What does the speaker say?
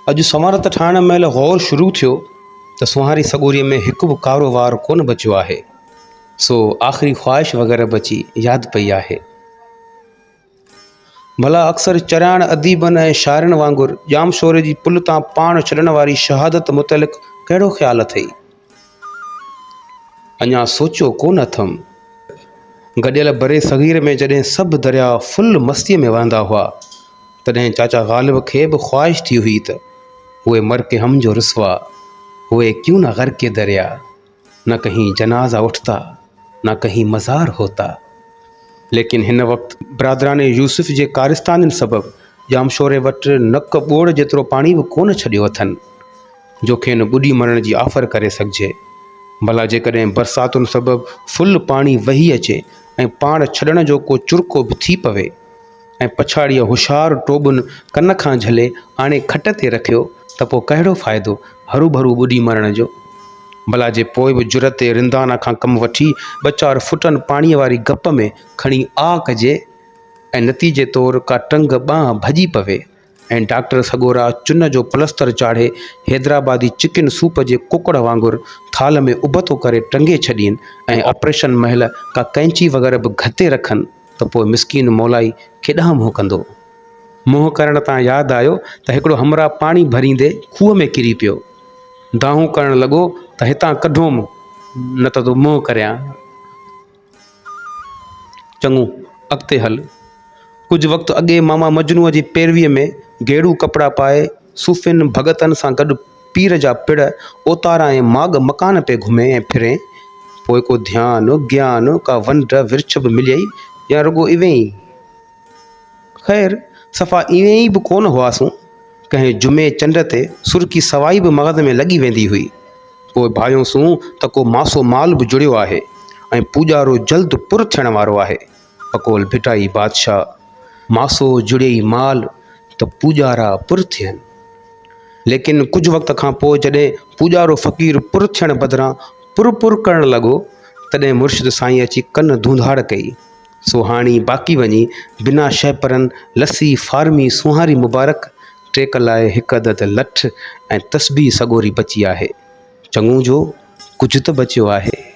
अॼु समारत ठाहिण महिल गौर शुरू थियो त सुहारी सगोरीअ में हिकु बि कारोबार कोन बचियो आहे। सो आख़िरी ख़्वाहिश वग़ैरह बची यादि पई आहे। भला अक्सर चरियाण अदीबनि ऐं शाइरनि वांगुरु जाम शोरे जी पुल तां पाण छॾण वारी शहादत मुतलिक़ कहिड़ो ख़्यालु अथई? अञा सोचियो कोन अथमि। गॾियल बरे सग़ीर में जॾहिं सभु दरिया फुल मस्तीअ में वहंदा हुआ, तॾहिं चाचा ग़ालिब खे बि ख़्वाहिश थी हुई त हुए मर के हम जो रुसवा, हुए क्यों न गर के दरिया, न कहीं जनाजा उठता न कहीं मज़ार होता। लेकिन हिन वक़्तु बिरादरान यूसुफ़ जे कारिस्ताननि सबबि जामशोरे वटि नक ॿोड़ जेतिरो पाणी बि कोन छॾियो अथनि, जो खेनि ॿुॾी मरण जी आफ़र करे सघिजे। भला जेकॾहिं बरसातुनि सबबि फुल पाणी वही अचे ऐं पाण छॾण जो को चुरको बि थी पवे ऐं पछाड़ीअ होशियारु टोबुनि कन खां झले आणे खट ते रखियो त पोइ कहिड़ो फ़ाइदो हरू भरू ॿुॾी मरण जो। भला जे पोइ बि जुरत रिंदाना खां कमु वठी ॿ चारि फुटनि पाणीअ वारी गप में खणी आ कजे ऐं नतीजे तौरु का टंग ॿांह भॼी पवे ऐं डॉक्टर सगोरा चुन जो प्लस्तर चाढ़े हैदराबादी चिकन सूप जे कुकड़ वांगुरु थाल में उबतो करे टंगे छॾीनि ऐं ऑपरेशन महिल का कैंची वग़ैरह बि घते रखनि त पोइ मिसकीन मौलाई केॾांहुं मुंहुं कंदो। मुंहुं करण तां यादि आयो त हिकिड़ो हमरा पाणी भरींदे खूह में किरी पियो। दाहूं करणु लॻो त हितां कढोमि न त तो मुंहुं करियां। चङो अॻिते हल। कुझु वक़्तु अॻे मामा मजनूअ जी पैरवीअ में गेड़ू कपिड़ा पाए सूफ़िन भगतनि सां गॾु पीर जा पिड़ ओतारा ऐं माग मकान पे घुमे ऐं फिरे। पोइ को ध्यानु ज्ञान का वंड विर्छ बि मिलियई या रुगो इवें ई? ख़ैर सफ़ा इवें ई बि कोन हुआसूं। कंहिं जुमे चंड ते सुर्की सवाई बि मग़ज़ में लॻी वेंदी हुई। पोइ भायूंसूं त को मासो माल बि जुड़ियो आहे ऐं पूॼारो जल्द पुर थियण वारो आहे। पकोल भिटाई बादशाह, मासो जुड़ियई माल त पूॼारा पुर थियनि। लेकिन कुझु वक़्त खां पोइ जॾहिं पूॼारो फ़क़ीर पुर थियण बदिरां पुर करणु लॻो, तॾहिं मुर्शिद साईं अची कन धूंधाड़ कई। सो हाणी बाक़ी वञी बिना शहपरनि लस्सी फारमी सुहारी मुबारक टेक लाइ हिकु अदद लठ ऐं तस्बीह सगोरी बची आहे। चङू जो कुझु त बचियो आहे।